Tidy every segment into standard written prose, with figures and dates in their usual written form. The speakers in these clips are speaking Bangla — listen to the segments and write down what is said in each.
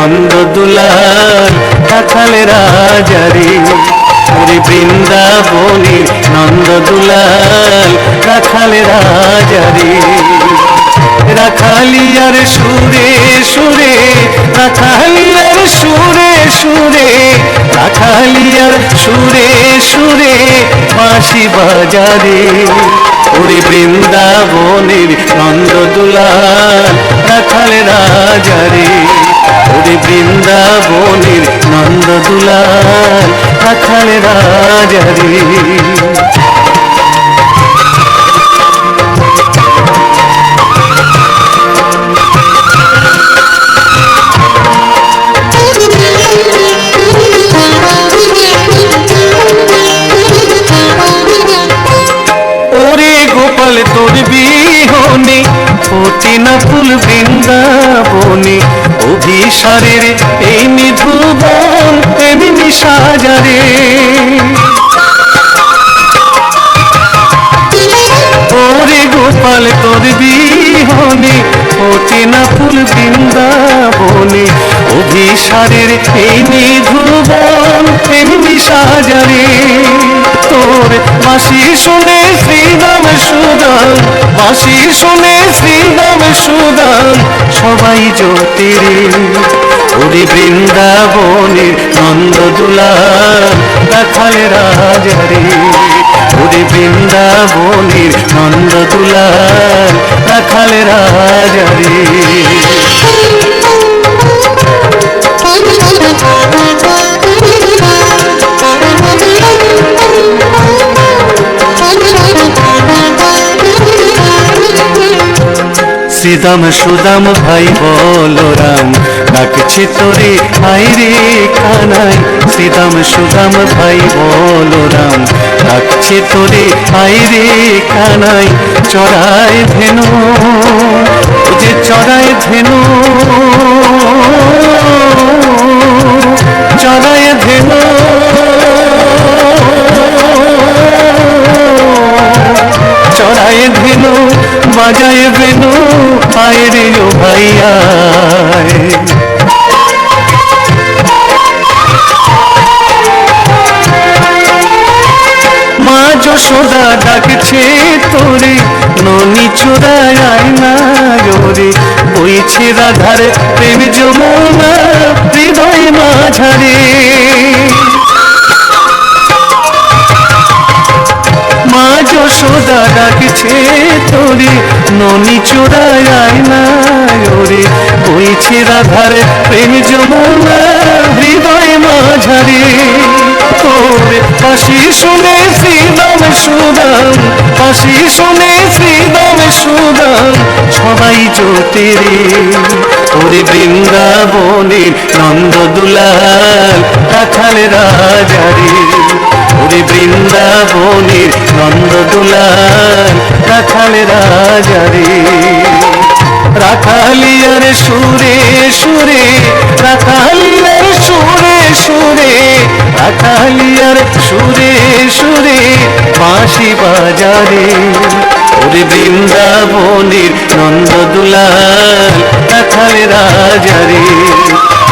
নন্দ দুলাল রাখাল রাজারে। ওরে বৃন্দাবনের নন্দ দুলাল রাখাল রাজারে। রাখালিয়ার সুরে সুরে, রাখালিয়ার সুরে সুরে, রাখালিয়ার সুরে সুরে বাঁশি বাজারে। ওরে বৃন্দাবনের নন্দ দুলাল রাখাল রাজারে। ওরে বৃন্দাবনের নন্দ দুলাল রাখাল রাজারে। তোর বিহনে ফোটে না ফুল বৃন্দাবনে, অভিসারের এই নিধুবন এমনি সাজারে। ওরে গোপাল তোর বিহনে ফোটে না ফুল বৃন্দাবনে, অভিসারের এই নিধুবন এমনি সাজারে। তোর বাঁশি শুনে শ্রীরাম সুদান, বাঁশি শুনে শ্রীরাম সুদান সবাই জ্যোতিরে। ওরে বৃন্দাবনের নন্দ দুলাল রাখাল রাজারে। ওরে বৃন্দাবনের নন্দ দুলাল রাখাল রাজারে। শ্রীদাম সুদাম ভাই বলরাম ডাকছে তোরে আয় রে কানাই। শ্রীদাম সুদাম ভাই বলরাম ডাকছে তোরে আয় রে কানাই। চড়ায় ধেনু যে চড়ায় ধেনু, চড়ায় ধেনু, চড়ায় ধেনু বাজায় বেনু আয় রে ও ভাইয়া। মা যশোদা ডাকছে তোরে ননি চোরায় আয় না রে। বইছে রাধার প্রেম যমুনা হৃদয় মাঝারে। মা যশোদা ডাকছে তোরে ননি চোরায় আয় না রে। বইছে রাধার প্রেম যমুনা হৃদয় মাঝারে। তোরে বাঁশি শুনে শ্রীরাম সুদান, বাঁশি শুনে শ্রীরাম সুদান সবাই জ্যোতিরে। ওরে বৃন্দাবনের নন্দ দুলাল রাখাল রাজারে। ওরে বৃন্দাবনের নন্দ দুলাল রাখাল রাজারে। রাখালিয়ার সুরে সুরে, রাখালিয়ার সুরে সুরে, রাখালিয়ার সুরে সুরে বাঁশি বাজারে। ওরে বৃন্দাবনের নন্দ দুলাল রাখাল রাজারে।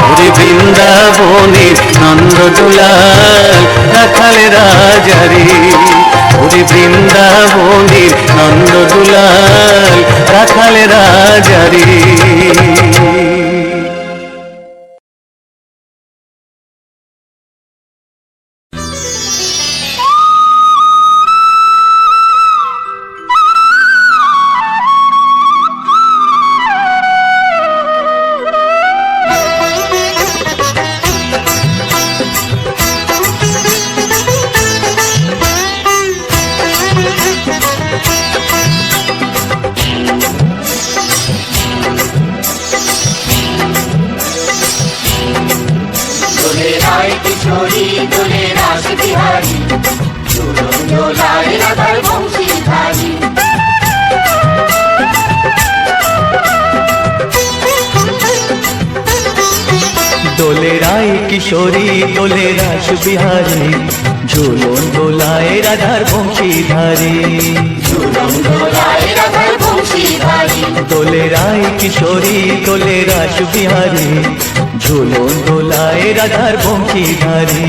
ওরে বৃন্দাবনের নন্দ দুলাল রাখাল রাজারে। ওরে বৃন্দাবনের নন্দ দুলাল রাখাল রাজারে। দোলে রায় কিশোরী দোলে রাস বিহারী, ঝুলন দোলায় রাধার বংশীধারী। দোলে রায় কিশোরী দোলে রাস বিহারী, ঝুলন দোলায় রাধার বংশীধারী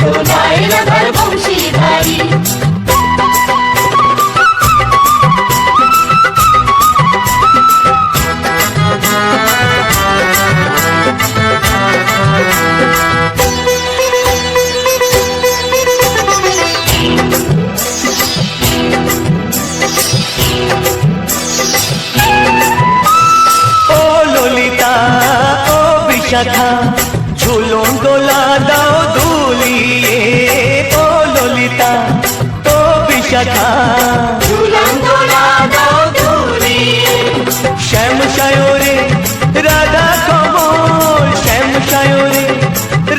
দোলায় রাধার বংশীধারী ও ললিতা ও বিশাখা ঝুলন দোলা দাও দুলিয়ে ও ললিতা ও বিশাখা ঝুলন দোলা দাও দুলিয়ে শ্যাম সায়রে রাধা কমল শ্যাম সায়রে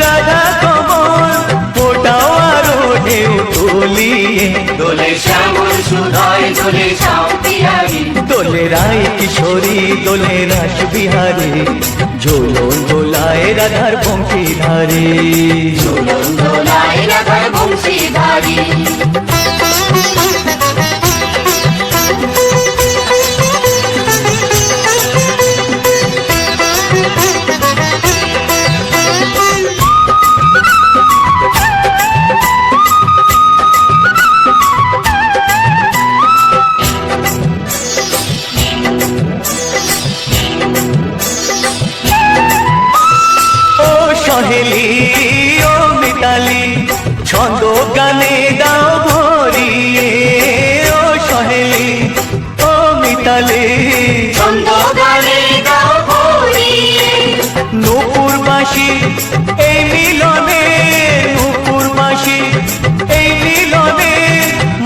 রাধা কমল ফোটাও আরো ঢেউ তুলিয়ে দোলে শ্যামল সুধায় দোলে শ্যাম বিহারী দোলে রায় কিশোরী দোলে রাস বিহারী ঝুলন দোলায় রাধার বংশীধারী ঝুলন দোলায় রাধার বংশীধারী ও সহেলি ও মিতালি ছন্দ গানে দাও ভরিয়ে ও সহেলি ও মিতালি ছন্দ গানে গাও ভরিয়ে নূপুরবাসী এই মিলনে নূপুরবাসী এই মিলনে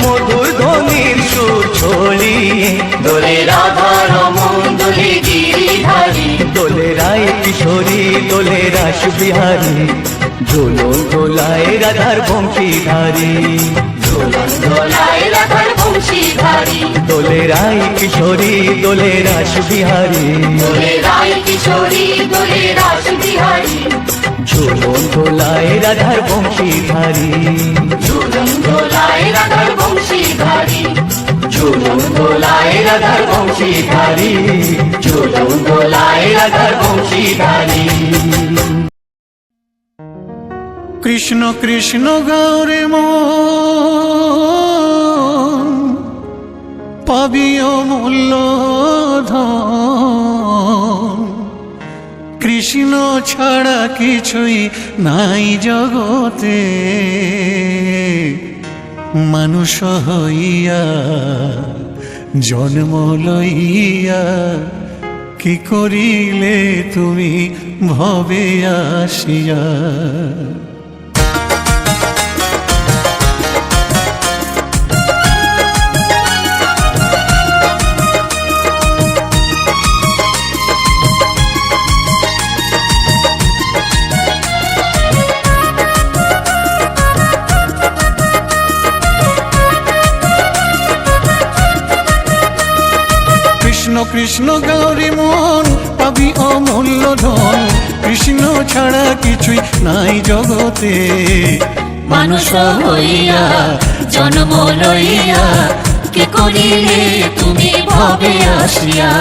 মধুর ধ্বনির সুর ছড়িয়ে দোলে রাধা রমন দোলে গিরিধারী দোলে রায় কিশোরী দোলে রাস বিহারী ঝুলন দোলায় রাধার বংশীধারী ঝুলন দোলায় রাধার বংশীধারী দোলে রায় কিশোরী দোলে রাস বিহারী দোলে রায় কিশোরী দোলে রাস বিহারী ঝুলন দোলায় রাধার বংশীধারী ঝুলন দোলায় রাধার বংশীধারী ঝুলন দোলায় রাধার বংশীধারী ঝুলন দোলায় রাধার বংশীধারী কৃষ্ণ কৃষ্ণ গৌরে মন পাবিও মূল্য ধন কৃষ্ণ ছাড়া কিছুই নাই জগতে মানুষ হইয়া জন্ম লইয়া কি করিলে তুমি ভবে আসিয়া কৃষ্ণ কৃষ্ণ গৌরী মন পাবি অমূল্য ধন কৃষ্ণ ছাড়া কিছুই নাই জগতে মানুষ হইয়া জন্ম লইয়া কি করিলে তুমি ভবে আসিয়া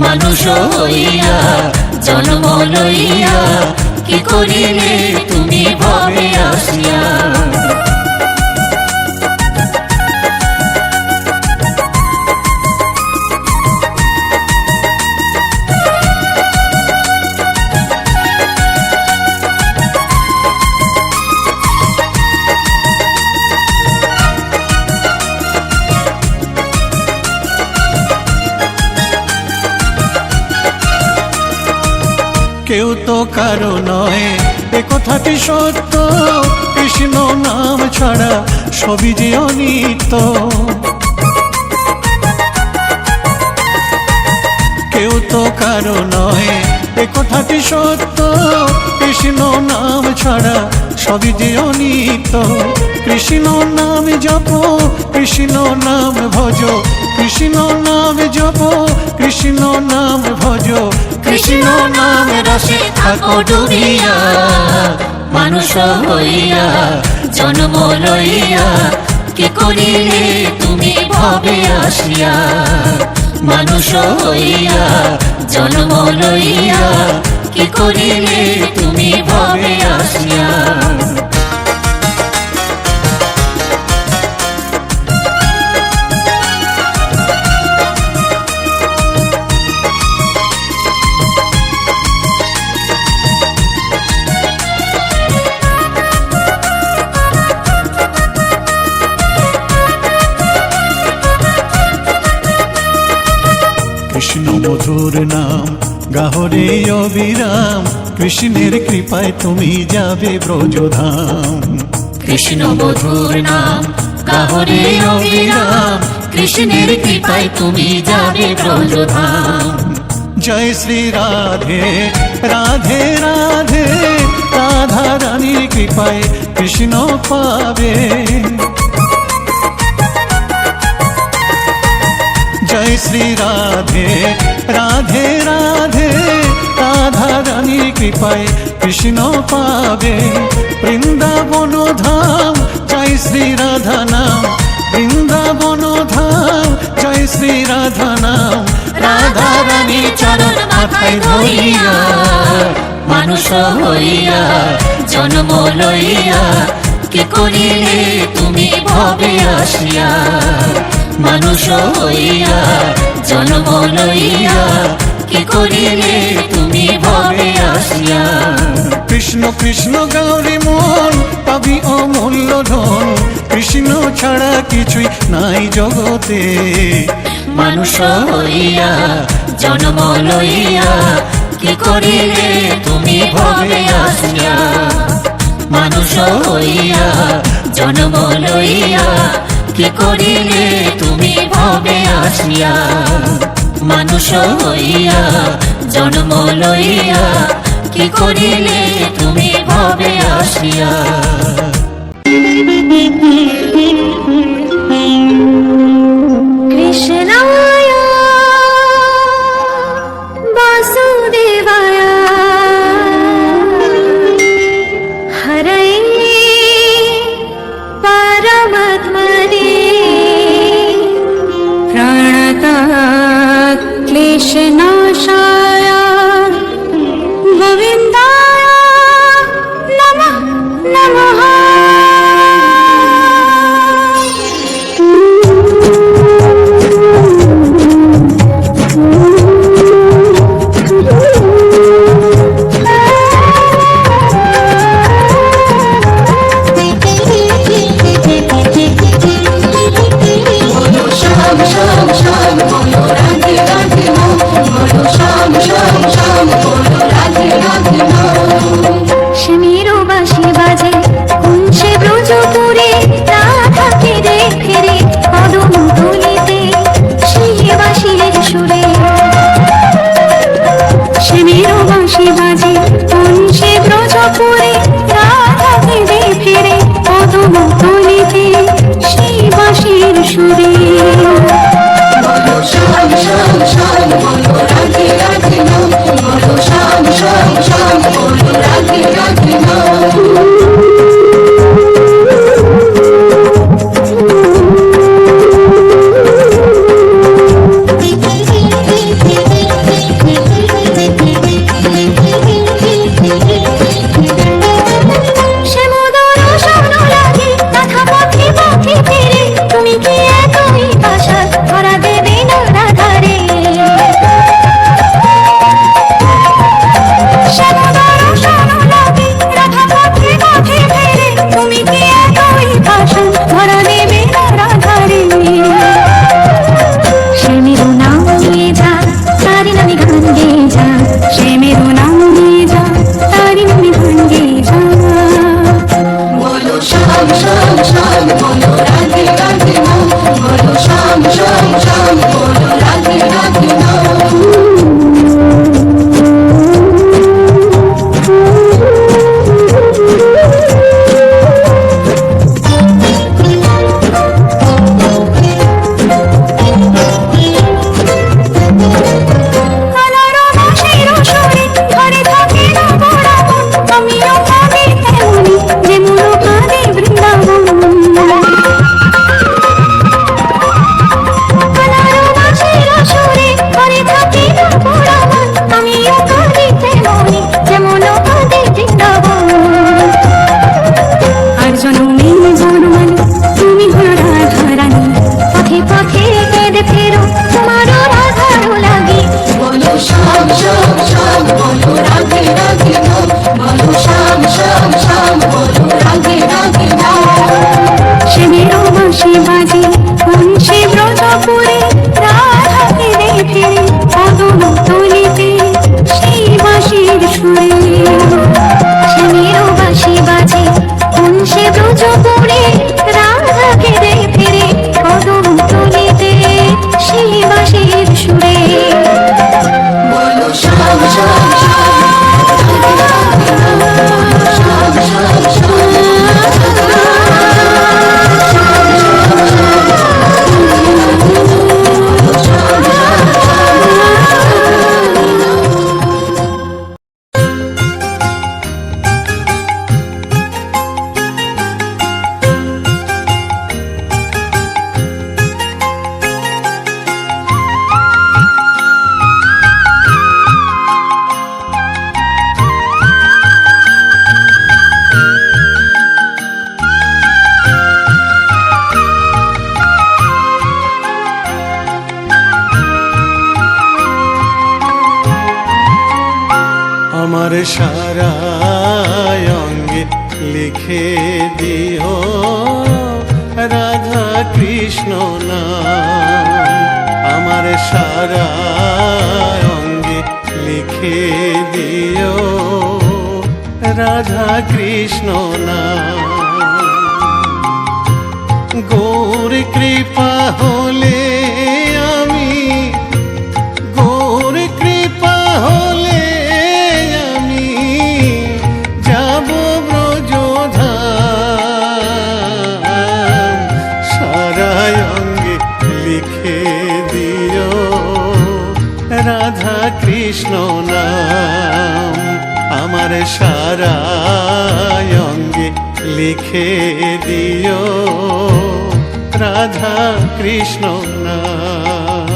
মানুষ হইয়া জন্ম লইয়া কি করিলে তুমি ভবে আসিয়া কেউ তো কারো নয় এ কথাটি সত্য কৃষ্ণ নাম ছাড়া সবই যে অনিত্য কেউ তো কারো নয় এ কথাটি সত্য কৃষ্ণ নাম ছাড়া সবই যে অনিত্য কৃষ্ণ নাম জপ কৃষ্ণ নাম ভজ কৃষ্ণ নাম জপ কৃষ্ণ নাম ভজ কৃষ্ণ নাম রসে থাকো ডুবিয়া মানুষ হইয়া জন্ম লইয়া কি করিলে তুমি ভবে আসিয়া মানুষ হইয়া জন্ম লইয়া কি করিলে তুমি ভবে আসিয়া। কৃষ্ণ মধুর নাম গাহরে অবিরাম, কৃষ্ণের কৃপায় তুমি যাবে ব্রজধাম। কৃষ্ণ মধুর নাম গাহরে অবিরাম, কৃষ্ণের কৃপায় তুমি যাবে ব্রজধাম। জয় শ্রী রাধে রাধে রাধে, রাধা রানীর কৃপায় কৃষ্ণ পাবে। জয় শ্রী রাধে রাধে রাধে, রাধা রানীর কৃপায় কৃষ্ণ পাবে। বৃন্দাবন ধাম জয় শ্রী রাধা নাম, বৃন্দাবন ধাম জয় শ্রী রাধা নাম। রাধা রানীর চরণ মাথায় ধরিয়া, মানুষ হইয়া জন্ম লইয়া, কি করিলে তুমি ভবে আসিয়া। মানুষ হইয়া জন্ম লইয়া, কি করিলে তুমি ভবে আসিয়া। কৃষ্ণ কৃষ্ণ গৌরী মন পাবি অমূল্য ধন, কৃষ্ণ ছাড়া কিছুই নাই জগতে। মানুষ হইয়া জন্ম লইয়া, কি করিলে তুমি ভবে আসিয়া। মানুষ হইয়া জন্ম লইয়া, কি করিলে তুমি ভবে আসিয়া। মানুষ হইয়া জন্ম লইয়া, কি করিলে তুমি ভবে আসিয়া। কৃষ্ণায় বাসুদেবায় হরয়ে পরমাত্মনে প্রণতাৎ ক্লেশনাশায় গোবিন্দায় নমঃ নমঃ। শ্যামেরও বাঁশি বাজে কুঞ্চে ব্রজপুরে, রাধাকে দেখে রে কদম তুলিতে সেই বাঁশির সুরে। শ্যামেরও বাঁশি বাজে কুঞ্চে ব্রজপুরে, রাধাকে দেখে রে কদম তুলিতে সেই বাঁশির সুরে। শ্যাম শ্যাম শ্যাম বলো রাধে রাধে নাম, বলো শ্যাম শ্যাম শ্যাম বলো রাধে রাধে নাম। শ্যামোদর স্বপ্ন লাগে, রাধা পথে পথে ফিরে, তুমি কি একা ব্রজ পুরে রাধা ঘিরে ফিরে কদম তলিতে সেই বাঁশির সুরে। বলো শ্যাম শ্যাম শ্যাম রাধে রাধে শ্যাম শ্যাম শ্যাম আমার সারা অঙ্গে লিখে দিও রাধা কৃষ্ণ নাম। আমার সারা অঙ্গে লিখে দিও রাধা কৃষ্ণ নাম। গৌর কৃপা হলে আমি, গৌর কৃপা হলে আমি যাব ব্রজধাম। সারা অঙ্গে লিখে দিও রাধা কৃষ্ণ নাম। আমার সারা অঙ্গে লিখে দিও রাধা কৃষ্ণ নাম।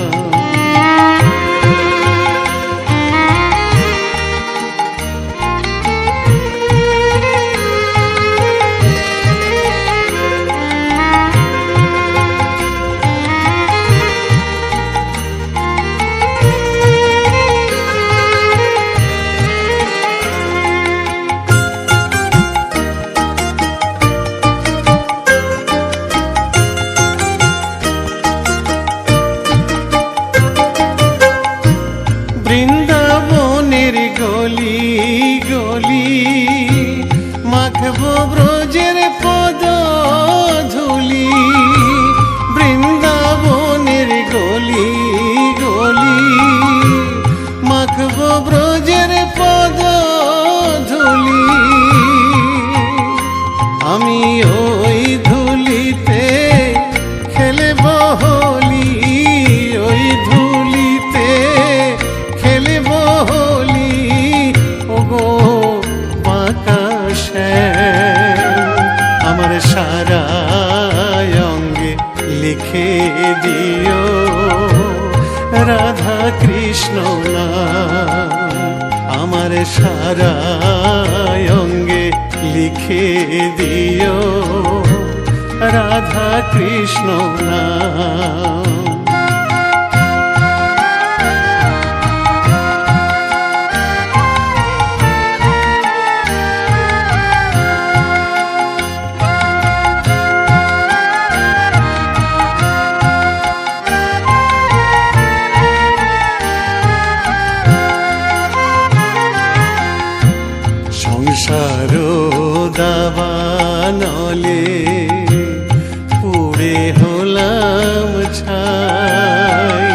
বৃন্দাবনের গলি গলি মাখবো ব্রজের পদ ধুলি। বৃন্দাবনের গলি গলি মাখবো ব্রজের পদ ধুলি। আমি ওই ধুলিতে খেলব হোলি, ওই ধুলিতে খেলব হোলি। ওগো বাঁকা শ্যাম, আমার সারা অঙ্গে লিখে দিও রাধা কৃষ্ণ নাম। আমার সারা অঙ্গে লিখে দিও রাধা কৃষ্ণ নাম। সংসার দাবানলে পুড়ে হলাম ছাই।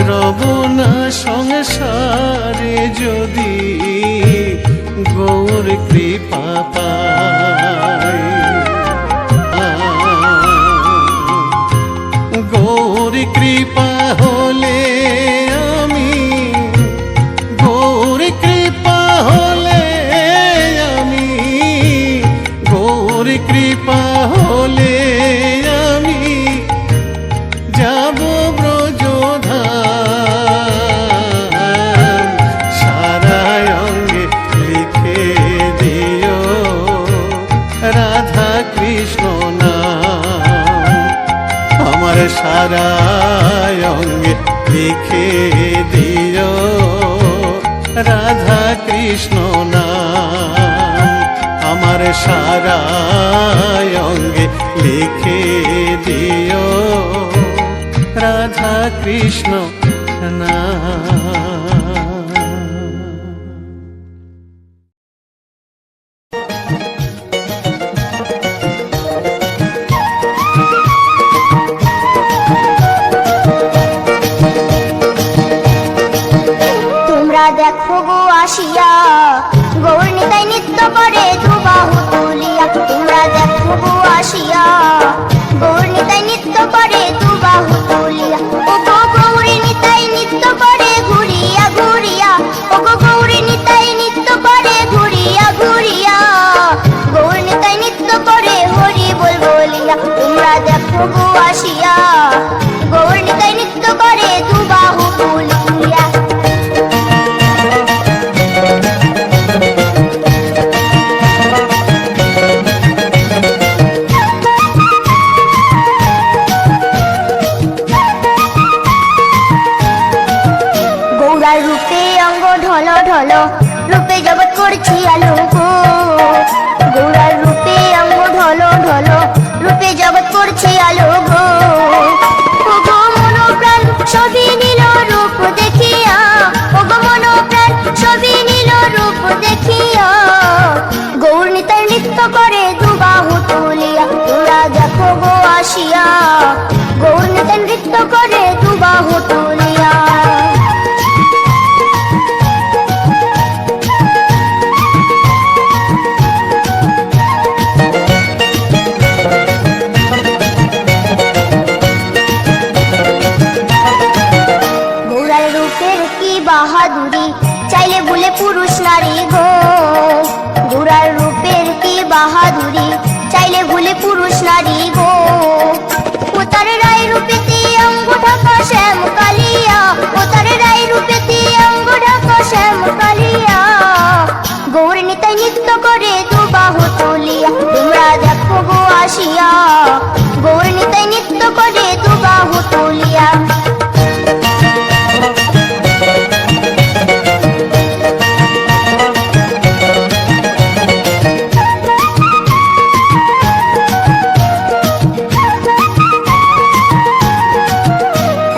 রব না সংসারে যদি গৌর কৃপা পাই। গৌর কৃপা হলে আমি, গৌর কৃপা হলে আমি, গৌর কৃপা হলে আমি যাব ব্রজধাম। সারা অঙ্গে লিখে দিও রাধা কৃষ্ণ নাম। আমার সারা অঙ্গে লিখে দিও রাধা কৃষ্ণ নাম। আমার সারা অঙ্গে লিখে দিও রাধা কৃষ্ণ নাম। করছি আলো গো গৌরার রূপে অঙ্গ ঢলো ঢলো রূপে জগৎ করছি আলো গো ও গো মনোপ্রাণ সবই নীল রূপ দেখিয়া ও গো মনোপ্রাণ সবই নীল রূপ দেখিয়া গৌর নিতাই নৃত্য করে দুবাহু তুলিয়া তোমরা দেখো গো আসিয়া গৌর নিতাই নৃত্য করে দুবাহু তুলিয়া গৌরার রূপের কি বাহাদুরি চাইলে বলে পুরুষ নারী গো গৌরার রূপের কি বাহাদুরি চাইলে ভুলে পুরুষ নারী গো ও তার রায় রূপেতে অঙ্গ ঢাকা শ্যাম কালিয়া ও তার রায় রূপেতে অঙ্গ ঢাকা শ্যাম কালিয়া গৌর নিতাই নৃত্য করে দুবাহু তুলিয়া তোমরা দেখো গো আসিয়া গৌর নিতাই নৃত্য করে দুবাহু তুলিয়া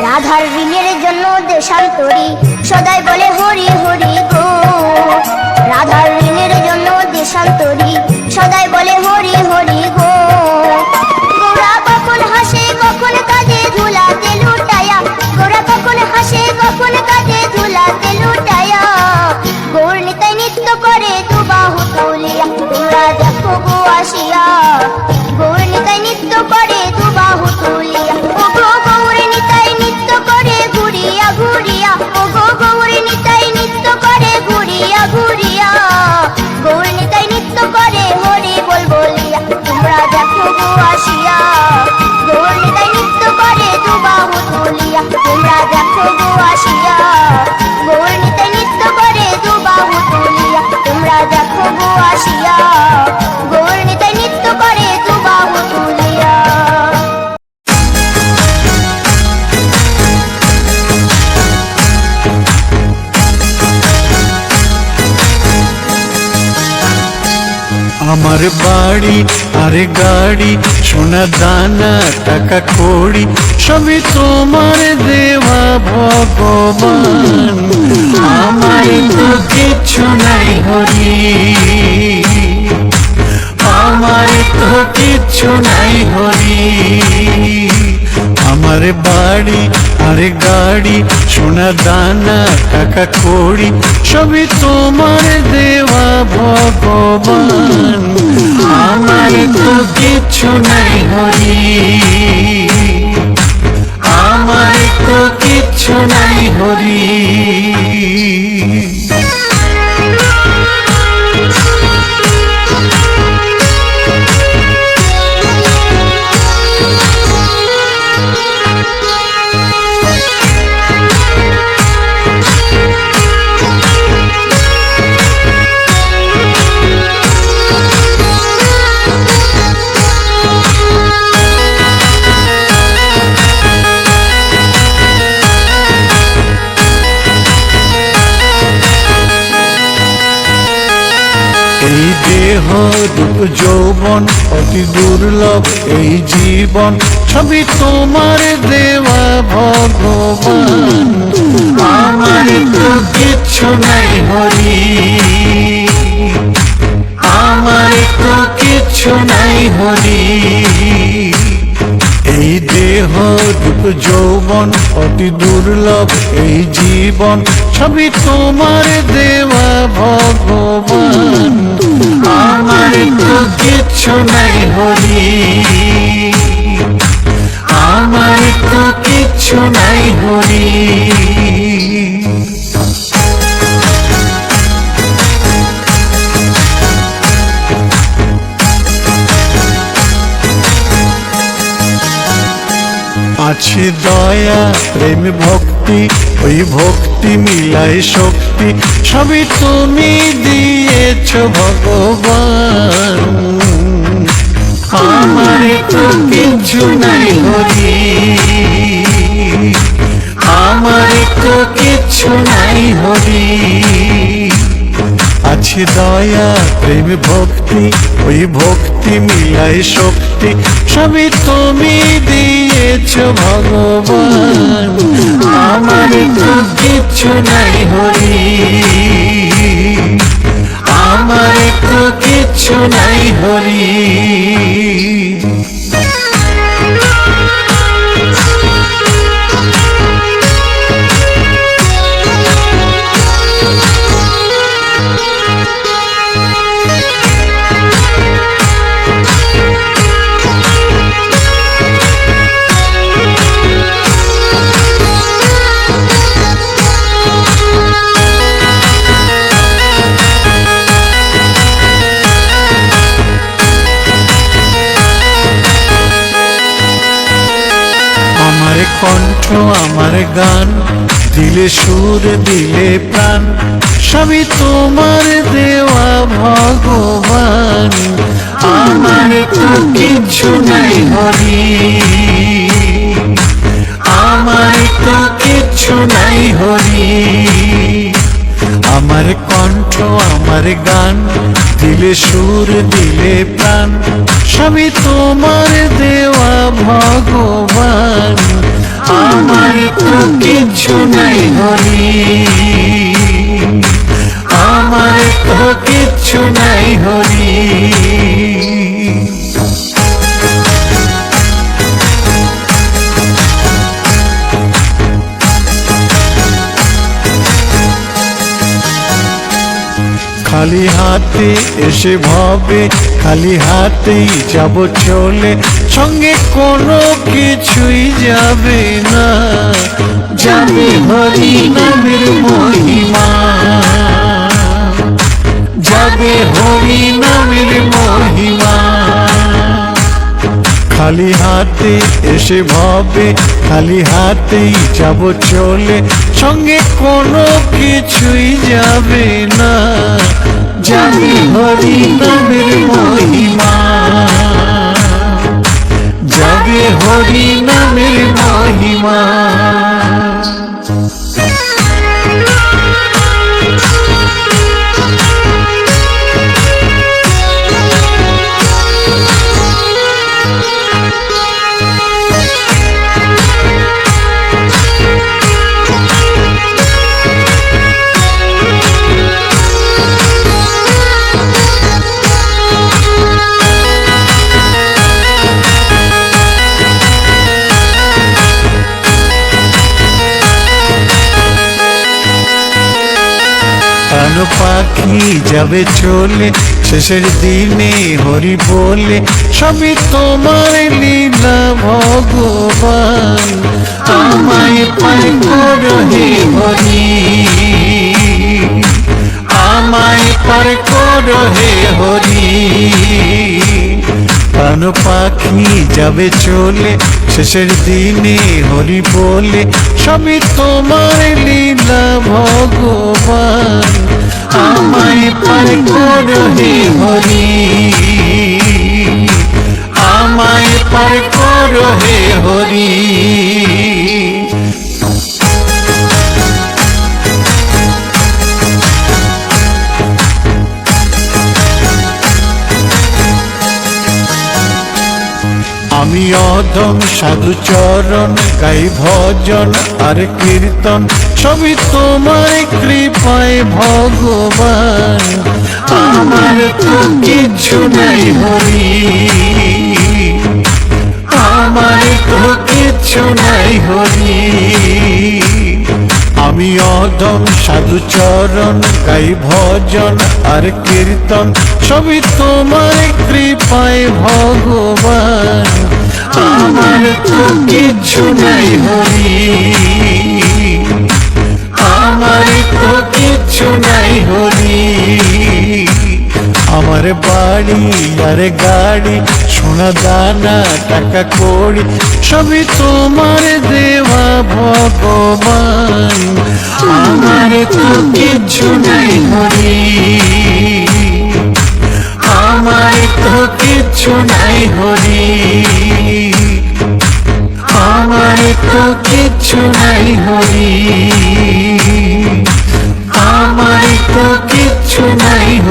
রাধার ঋণের জন্য দেশান্তরী সদাই বলে হরি হরি গো রাধার ঋণের জন্য দেশান্তরী সদাই বলে হরি হরি গো গোরা কখন হাসে কখন কাঁদে ধুলাতে লুটায়া গোরা কখন হাসে কখন কাঁদে ধুলাতে লুটায়া গৌর নিতাই নৃত্য করে দুবাহু তুলিয়া তোমরা দেখো গো আসিয়া গৌর নিতাই নৃত্য করে দুবাহু তুলিয়া ও গো গৌর নিতাই নৃত্য করে ঘুরিয়া ঘুরিয়া ও গো গৌর নিতাই নৃত্য করে ঘুরিয়া ঘুরিয়া গৌর নিতাই নৃত্য করে হরি বল বলিয়া তোমরা দেখো গো আসিয়া গৌর নিতাই নৃত্য করে দুবাহু তুলিয়া তোমরা দেখো গো আসিয়া গৌর নিতাই নৃত্য করে দুবাহু তুলিয়া তোমরা দেখো গো আসিয়া গৌর নিতাই নৃত্য করে দুবাহু তুলিয়া আমার বাড়ি আরে গাড়ি সোনা দানা টাকা কড়ি সবই তোমার দেওয়া ভগবান আমার তো কিছু নাই হরি আমার তো কিছু নাই হরি আমার বাড়ি আরে গাড়ি সোনা দানা টাকা কড়ি সবই তোমার দেওয়া ভগবান আমার তো কিছু নাই হরি আমার তো কিছু নাই হরি এই দেহ রূপ যৌবন অতি দুর্লভ এই জীবন সবই তোমার দেওয়া ভগবান আমার তো কিছু নাই হরি আমার তো কিছু নাই হরি এই দেহ রূপ যৌবন অতি দুর্লভ এই জীবন সবই তোমার দেওয়া ভগবান আমার তো কিছু নাই হরি আমার তো কিছু নাই হরি আছে দয়া প্রেম ভক্তি ওই ভক্তি মিলাই শক্তি সবই তুমি দিয়েছ ভগবান আমার তো কিছু নাই হরি আমার তো কিছু নাই হরি আছে দয়া প্রেম ভক্তি, ওই ভক্তি মিলাই শক্তি, সবই তুমি দিয়েছ ভগবান। আমার তো কিচ্ছু নাই হরি, আমার তো কিচ্ছু নাই হরি। আমার কণ্ঠ আমার গান, দিলে সুর দিলে প্রাণ, সবই তোমার দেওয়া ভগবান। আমার তো কিচ্ছু নাই হরি, আমার তো কিচ্ছু নাই হরি। আমার কণ্ঠ আমার গান, দিলে সুর দিলে প্রাণ, সবই তোমার দেওয়া ভগবান। আমার তো কিচ্ছু নাই হরি, আমার তো কিচ্ছু নাই হরি। খালি হাতে এসে ভবে, খালি হাতেই যাব চলে, সঙ্গে কোনো কিছুই যাবে না। যাবে হরি নামের মহিমা, যাবে হরি নামের মহিমা। খালি হাতে এসে ভবে, খালি হাতেই যাব চলে, সঙ্গে কোনো কিছুই যাবে না। যাবে হরি নামের মহিমা, যাবে হরি নামের মহিমা। প্রাণ পাখি যাবে চলে, শেষের দিনে হরি বলে, সবই তোমার লীলা ভগবান। আমায় পার করো হে হরি, আমায় পার করো হে হরি। প্রাণ পাখি যাবে চলে, শেষের দিনে হরি বলে, সবই তোমার লীলা ভগবান। আমায় পার করো হে হরি, আমায় পার করো হে হরি। আমি অদম সাধু চরণ, গাই ভজন আর কীর্তন, সবই তোমার কৃপায় ভগবান। আমার তো কিচ্ছু নাই হরি, আমার তো কিচ্ছু নাই হরি। আমি অদম সাধু চরণ, গাই ভজন আর কীর্তন, সবই তোমার কৃপায় ভগবান। আমার তো কিচ্ছু নাই হরি, আমার তো কিচ্ছু নাই হরি। আমার বাড়ি আর গাড়ি, সোনা দানা টাকা কড়ি, সবই তোমার দেওয়া ভগবান। আমার তো কিচ্ছু নাই হরি, আমার তো কিচ্ছু নাই হরি, আমার তো কিচ্ছু নাই হরি, আমার তো কিচ্ছু নাই হরি।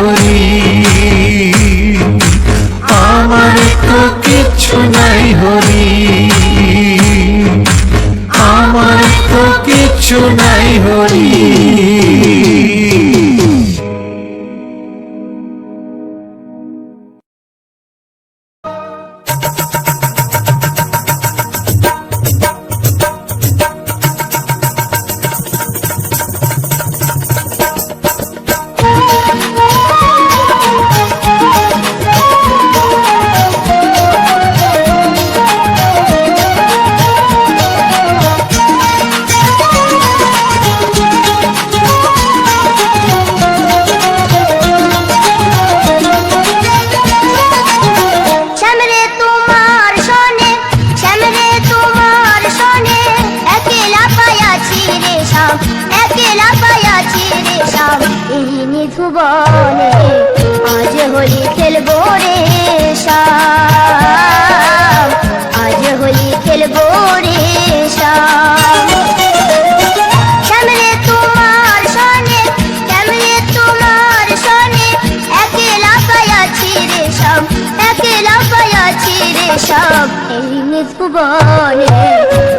ভুবনে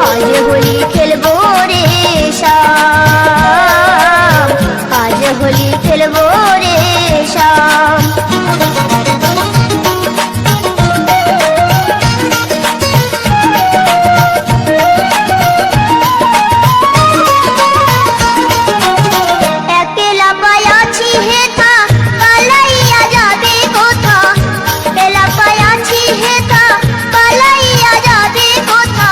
আজ হোলি খেলবো রে শ্যাম, আজ হোলি খেলবো রে শ্যাম। একলা পায়াছি হেথা পালাইয়া যাবে কোথা, একলা পায়াছি হেথা পালাইয়া যাবে কোথা,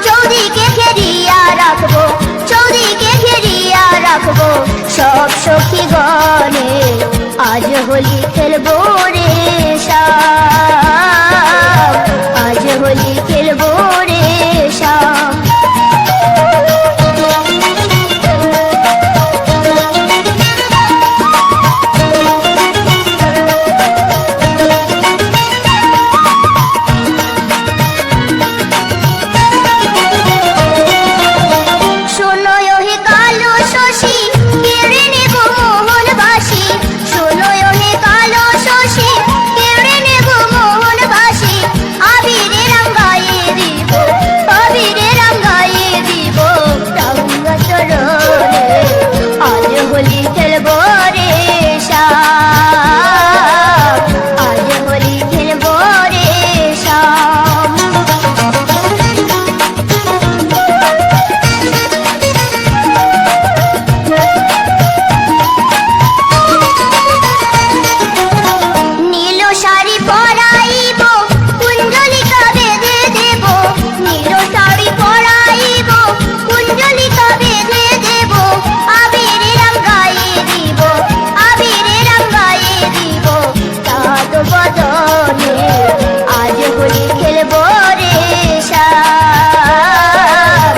চৌদিকে ঘেরিয়া রাখবো, চৌদিকে ঘেরিয়া রাখবো সব সখী গণে, আজ হোলি খেলবো রে শ্যাম, আজ হোলি খেলবো রে শ্যাম। শোনো ওহে কালো শশী কেড়ে নেব মোহনবাসী, শোনো ওহে কালো শশী কেড়ে নেব মোহনবাসী, আবিরে রঙ্গায়ে দিব, আবিরে রঙ্গায়ে দিব রঙ্গ চরণে, আজ হোলি খেলবো রে শ্যাম, আজ হোলি খেলবো রে শ্যাম। নীল শাড়ি পরাইব কুঞ্জলিকা বেঁধে দেব, নীল শাড়ি পরাইব কুঞ্জলিকা বেঁধে দেব, আবিরে রঙ্গায়ে দিব, আবিরে রঙ্গায়ে দিব চাঁদ বদনে, আজ হোলি খেলবো রে শ্যাম,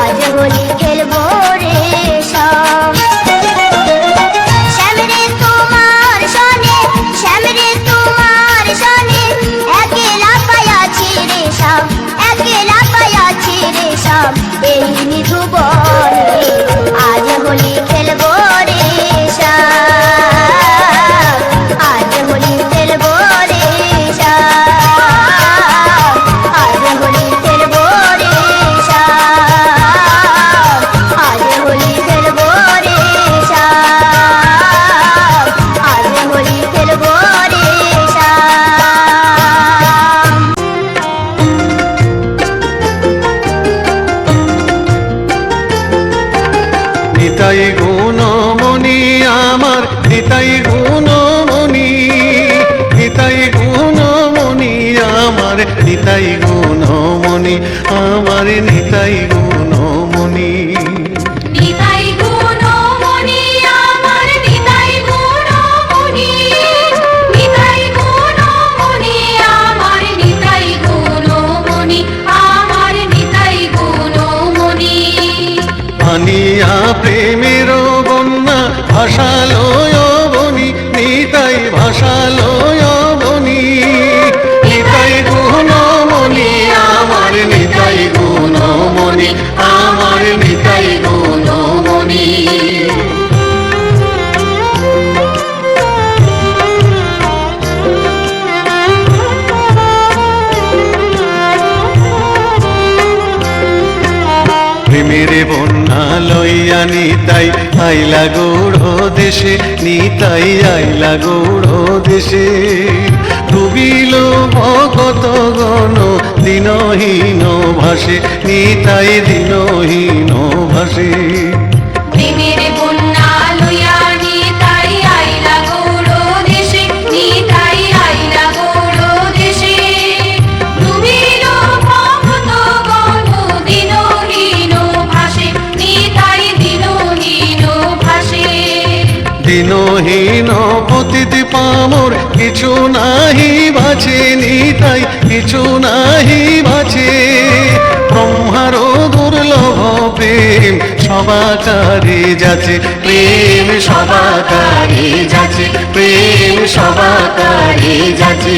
আজ হোলি খেলবো রে শ্যাম। শ্যামরে তোমার সনে, শ্যামরে তোমার সনে একলা পায়াছি রে শ্যাম, একলা পায়াছি রে শ্যাম এই নিধুবনে, আজ হোলি খেলবো রে শ্যাম, আজ হোলি খেলবো রে শ্যাম, আজ হোলি খেলবো রে শ্যাম, আজ হোলি খেলবো রে শ্যাম, আজ হোলি খেলবো রে শ্যাম। নিতাই গুণমণি আমার, নিতাই গুণমণি, নিতাই গুণমণি আমার, নিতাই গুণমণি আমার, নিতাই গুণমণি। নিতাই গুণমণি আমার, নিতাই গুণমণি, নিতাই গুণমণি আমার, নিতাই গুণমণি আমার, নিতাই গুণমণি। আনিয়া প্রেমের বন্যা ভাসালয় বনি, নিতাই ভাসালয় বনি, নিতাই গুণমণি আমার, নিতাই গুণমণি আমার, নিতাই গুণমণি। প্রেমের বন্যা লইয়া নিতাই আইলা গৌড় দেশে, নিতাই আইলা গৌড় দেশে, ডুবিল ভকত গণ দিনহীন ভাসে, নিতাই দিনহীন ভাসে। প্রেমের বন্যা লইয়া নিতাই আইলা গৌড় দেশে, নিতাই আইলা গৌড় দেশে, ডুবিল ভক্ত গণ দিনহীন ভাসে, নিতাই দিনহীন ভাসে। দিনহীন পতিতি পামর কিছু নাহি বাঁচে, নিতাই কিছু নাহি বাঁচে, ব্রহ্মার দুর্লভ প্রেম সবাকারে যাচ্ছে, প্রেম সবাকারে যাচ্ছে, প্রেম সবাকারে যাচ্ছে।